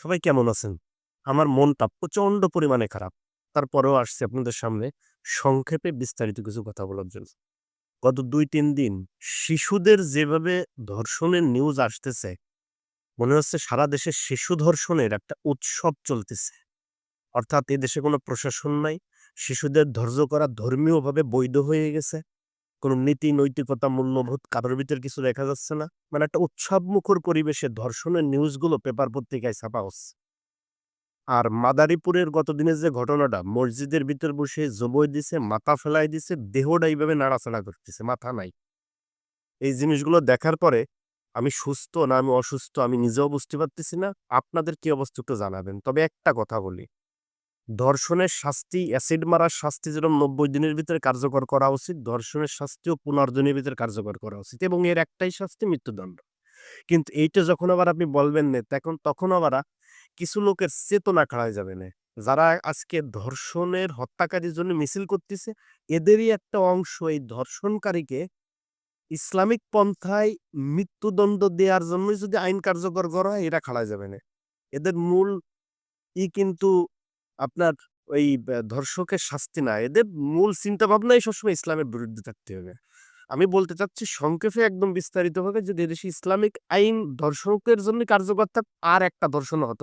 সবাই কেমন আছেন? আমার মনটা প্রচন্ড পরিমাণে খারাপ। তারপরেও আসছি আপনাদের সামনে সংক্ষেপে বিস্তারিত কিছু কথা বলার জন্য। গত ২-৩ দিন শিশুদের যেভাবে ধর্ষণের নিউজ আসতেছে, মনে হচ্ছে সারা দেশে শিশু ধর্ষণের একটা উৎসব চলতেছে। অর্থাৎ এদেশে কোনো প্রশাসন নাই। শিশুদের ধৈর্য করা ধর্মীয়ভাবে বৈধ হয়ে গেছে। কোনো নীতি, নৈতিকতা, মূল্যবোধ কারোর ভিতর কিছু দেখা যাচ্ছে না। মানে একটা উৎসবমুখর পরিবেশে ধর্ষণের নিউজগুলো পেপার পত্রিকায় ছাপা হচ্ছে। আর মাদারীপুরের গতদিনের যে ঘটনাটা, মসজিদের ভিতর বসে জবই দিছে, মাথা ফেলায় দিছে, দেহটা এইভাবে নাড়াচাড়া করতেছে, মাথা নাই। এই জিনিসগুলো দেখার পরে আমি সুস্থ না আমি অসুস্থ আমি নিজেও বুঝতে পারতেছি না। আপনাদের কি অবস্থা একটু জানাবেন। তবে একটা কথা বলি, ধর্ষণের শাস্তি, অ্যাসিড মারার শাস্তি যেরকম ৯০ দিনের ভিতরে কার্যকর করা উচিত, ধর্ষণের শাস্তিও ১৫ দিনের ভিতরে কার্যকর করা উচিত এবং এর একটাই শাস্তি মৃত্যুদণ্ড। কিন্তু এইটা যখন আবার আপনি বলবেন না, তখন আবার কিছু লোকের চেতনা খাড়ায় যাবে না। যারা আজকে ধর্ষণের হত্যাকারীর জন্য মিছিল করতেছে, এদেরই একটা অংশ এই ধর্ষণকারীকে ইসলামিক পন্থায় মৃত্যুদণ্ড দেওয়ার জন্যই যদি আইন কার্যকর করা হয়, এরা খাড়ায় যাবে না। এদের মূল কিন্তু আপনার ওই ধর্ষকের শাস্তি না। এদের মূল চিন্তাভাবনাই সবসময় ইসলামের বিরুদ্ধে থাকতে হবে। আমি বলতে চাচ্ছি সংক্ষেপে একদম বিস্তারিতভাবে যদি এদেশে ইসলামিক আইন ধর্ষকের জন্য কার্যকর থাক আর একটা ধর্ষণও হতো